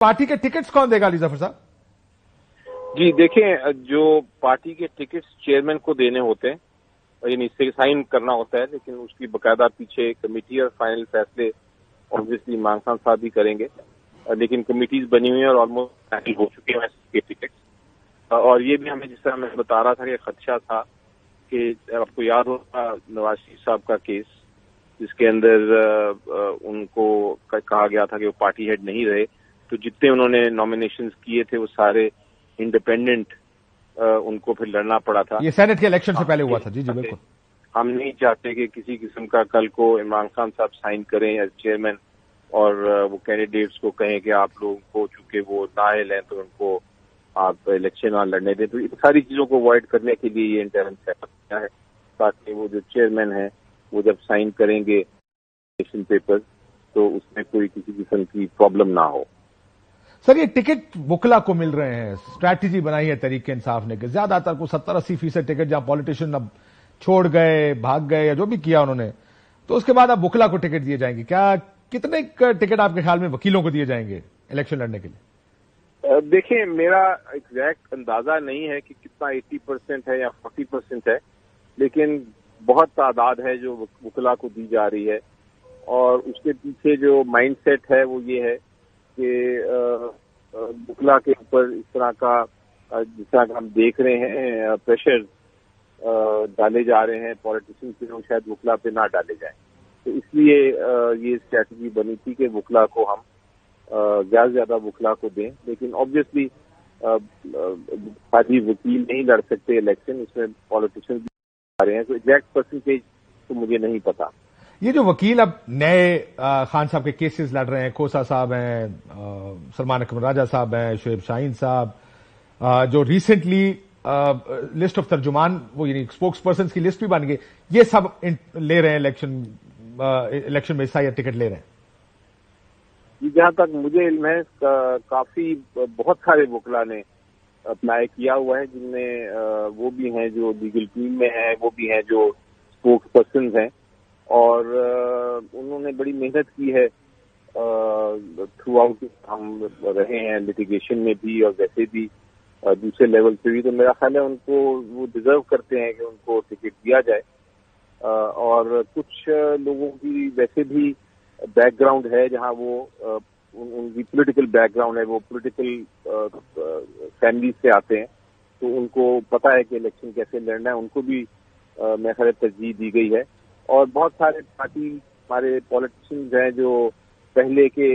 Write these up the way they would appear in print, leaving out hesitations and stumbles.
Party के tickets कौन देगा अली जफर साहब? जी देखें, जो पार्टी के टिकट्स चेयरमैन को देने होते हैं, यानी इससे साइन करना होता है, लेकिन उसकी बकायदा पीछे कमेटी और फाइनल फैसले ऑब्वियसली इमरान खान साहब भी करेंगे, लेकिन कमेटीज बनी हुई हैं और ऑलमोस्ट फाइनल हो चुके हैं इसके टिकट्स। और ये भी हमें, जिस तरह मैं बता रहा था कि खदशा था कि आपको याद होगा नवाज शरीफ साहब का केस, जिसके अंदर उनको कहा गया था कि वो पार्टी हेड नहीं रहे, तो जितने उन्होंने नॉमिनेशंस किए थे वो सारे इंडिपेंडेंट उनको फिर लड़ना पड़ा था। ये सेनेट के इलेक्शन से पहले हुआ था। जी जी बिल्कुल। हम नहीं चाहते कि किसी किस्म का कल को इमरान खान साहब साइन करें एज चेयरमैन और वो कैंडिडेट्स को कहें कि आप लोगों को चूंकि वो नाअहल हैं तो उनको आप इलेक्शन ना लड़ने दें। तो इन सारी चीजों को अवॉइड करने के लिए ये इंटरम सेटअप किया है, ताकि वो जो चेयरमैन है वो जब साइन करेंगे इलेक्शन पेपर तो उसमें कोई किसी किस्म की प्रॉब्लम ना हो। सर, ये टिकट वुकला को मिल रहे हैं, स्ट्रैटेजी बनाई है तहरीक इंसाफ ने कि ज्यादातर को 70-80% टिकट जहां पॉलिटिशियन अब छोड़ गए, भाग गए या जो भी किया उन्होंने, तो उसके बाद अब वुकला को टिकट दिए जाएंगे। क्या कितने टिकट आपके ख्याल में वकीलों को दिए जाएंगे इलेक्शन लड़ने के लिए? देखिए, मेरा एग्जैक्ट अंदाजा नहीं है कि कितना 80% है या 40% है, लेकिन बहुत तादाद है जो वुकला को दी जा रही है। और उसके पीछे जो माइंड सेट है वो ये है कि वुकला के ऊपर इस तरह का, जिस तरह का हम देख रहे हैं, प्रेशर डाले जा रहे हैं पॉलिटिशियन के, लोग शायद वुकला पे ना डाले जाएं। तो इसलिए ये स्ट्रैटेजी बनी थी कि वुकला को हम ज्यादा से ज्यादा वुकला को दें, लेकिन ऑब्वियसली खाली वकील नहीं लड़ सकते इलेक्शन, इसमें पॉलिटिशियन भी आ रहे हैं। तो एग्जैक्ट परसेंटेज तो मुझे नहीं पता। ये जो वकील अब नए खान साहब के केसेस लड़ रहे हैं, खोसा साहब हैं, सलमान अकबर राजा साहब हैं, शुएब शाहीन साहब, जो रिसेंटली लिस्ट ऑफ तर्जुमान, वो यानी स्पोक्स पर्सन की लिस्ट भी बन गई, ये सब ले रहे हैं इलेक्शन में हिस्सा या टिकट ले रहे हैं। जहां तक मुझे इल्म है काफी बहुत सारे वकला ने अप्लाई किया हुआ है, जिनमें वो भी हैं जो लीगल टीम में हैं, वो भी हैं जो स्पोक्स पर्सन हैं, और उन्होंने बड़ी मेहनत की है थ्रू आउट। हम रहे हैं लिटिगेशन में भी और वैसे भी दूसरे लेवल पे भी, तो मेरा ख्याल है उनको वो डिजर्व करते हैं कि उनको टिकट दिया जाए। और कुछ लोगों की वैसे भी बैकग्राउंड है, जहां वो उनकी पॉलिटिकल बैकग्राउंड है, वो पॉलिटिकल फैमिली से आते हैं, तो उनको पता है कि इलेक्शन कैसे लड़ना है, उनको भी मेरे ख्याल तरजीह दी गई है। और बहुत सारे पार्टी हमारे पॉलिटिशियंस हैं जो पहले के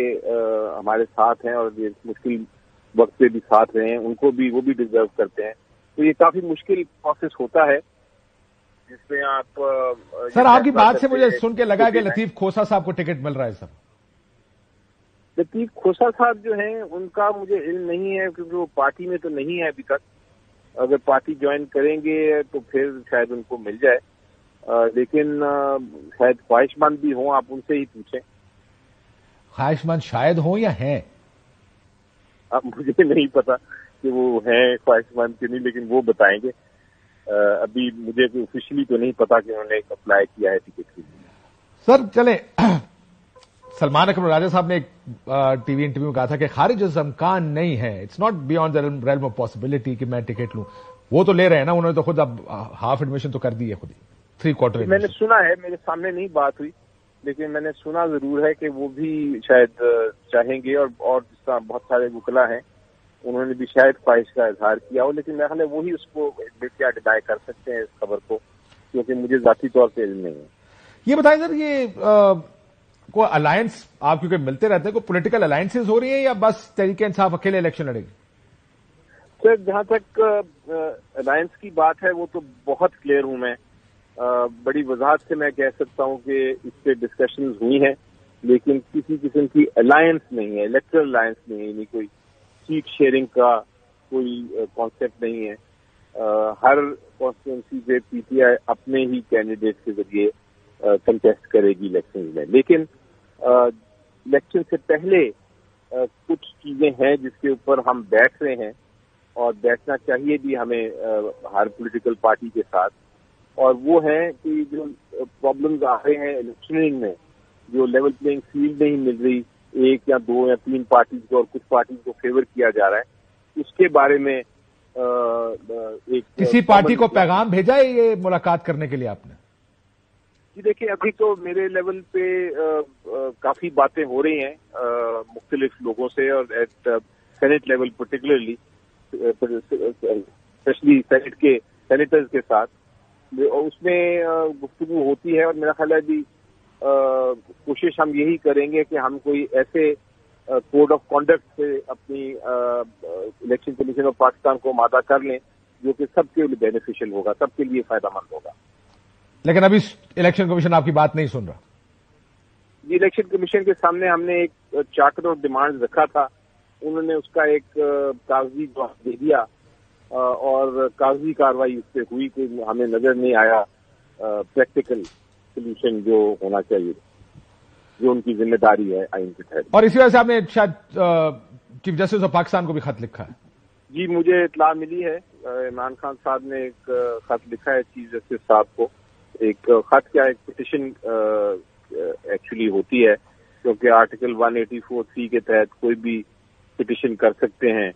हमारे साथ हैं और ये मुश्किल वक्त पे भी साथ रहे हैं, उनको भी वो भी डिजर्व करते हैं। तो ये काफी मुश्किल प्रोसेस होता है जिसमें आप सर, आपकी बात से मुझे सुन के लगा कि लतीफ खोसा साहब को टिकट मिल रहा है। सर, लतीफ खोसा साहब जो हैं उनका मुझे इल्म नहीं है, क्योंकि वो पार्टी में तो नहीं है अभी तक। अगर पार्टी ज्वाइन करेंगे तो फिर शायद उनको मिल जाए, लेकिन शायद ख्वाहिशमंद भी हों, आप उनसे ही पूछें। ख्वाहिशमंद शायद हो या हैं? अब मुझे नहीं पता कि वो हैं ख्वाहिशमंद कि नहीं, लेकिन वो बताएंगे। अभी मुझे ऑफिशियली तो नहीं पता कि उन्होंने अप्लाई किया है टिकट के लिए। सर चले, सलमान अकबर राजा साहब ने एक टीवी इंटरव्यू में कहा था कि खारिज इम्कान नहीं है, it's not beyond the realm of possibility कि मैं टिकट लूं। वो तो ले रहे हैं ना, उन्होंने तो खुद अब हाफ एडमिशन तो कर दी है, खुद ही 3/4। मैंने सुना है, मेरे सामने नहीं बात हुई, लेकिन मैंने सुना जरूर है कि वो भी शायद चाहेंगे, और जिस तरह बहुत सारे वकला हैं उन्होंने भी शायद ख्वाहिश का इजहार किया हो, लेकिन मेरा ख्याल है वही उसको क्या डिनाई कर सकते हैं इस खबर को, क्योंकि मुझे जाती तौर पर इल्म नहीं है। ये बताएं सर, ये कोई अलायंस आप क्योंकि मिलते रहते हैं, कोई पॉलिटिकल अलायंसेस हो रही है या बस तहरीक इंसाफ अकेले इलेक्शन लड़ेगी? सर, जहां तक अलायंस की बात है वो तो बहुत क्लियर हूं मैं, बड़ी वजाहत से मैं कह सकता हूं कि इस पे डिस्कशंस हुई हैं, लेकिन किसी किस्म की अलायंस नहीं है, इलेक्टरल अलायंस नहीं है, यानी कोई सीट शेयरिंग का कोई कॉन्सेप्ट नहीं है। हर कॉन्स्टिट्यूंसी पे पीटीआई अपने ही कैंडिडेट के जरिए कंटेस्ट करेगी इलेक्शन में, लेकिन इलेक्शन से पहले कुछ चीजें हैं जिसके ऊपर हम बैठ रहे हैं और बैठना चाहिए भी हमें हर पॉलिटिकल पार्टी के साथ, और वो है कि जो प्रॉब्लम्स आ रहे हैं इलेक्शनिंग में, जो लेवल प्लेइंग फील्ड नहीं मिल रही, ایک یا دو یا تین پارٹیز کو اور کچھ پارٹیز کو فیور کیا جا رہا ہے، اس کے بارے میں ایک کسی پارٹی کو پیغام بھیجا ہے یہ ملاقات کرنے کے لیے آپ نے؟ جی دیکھیں، ابھی تو میرے لیول پہ کافی باتیں ہو رہی ہیں مختلف لوگوں سے، اور at senate level particularly, especially senators کے ساتھ اس میں گفتگو ہوتی ہے، اور میرا خیال ہے بھی کوشش ہم یہی کریں گے کہ ہم کوئی ایسے کوڈ آف کانڈکٹ سے اپنی الیکشن کمیشن آف پاکستان کو آمادہ کر لیں جو کہ سب کے لیے بینیفیشل ہوگا، سب کے لیے فائدہ مند ہوگا۔ لیکن ابھی الیکشن کمیشن آپ کی بات نہیں سن رہا؟ جی، الیکشن کمیشن کے سامنے ہم نے ایک چارٹر آف ڈیمانڈ رکھا تھا، انہوں نے اس کا ایک کاغذی جواب دے دیا، اور کاغذی کارروائی اس پہ ہوئی کہ ہمیں نظر نہیں آیا پریکٹیکل سولوشن جو ہونا چاہیے، جو ان کی ذمہ داری ہے آئین کے تحت۔ اور اسی وجہ سے آپ نے شاید چیف جسٹس آف پاکستان کو بھی خط لکھا ہے؟ جی، مجھے اطلاع ملی ہے، عمران خان صاحب نے ایک خط لکھا ہے چیف جسٹس صاحب کو۔ ایک خط کیا، ایک پٹیشن ایکچولی ہوتی ہے، کیونکہ آرٹیکل 184(c) کے تحت کوئی بھی پٹیشن کر سکتے ہیں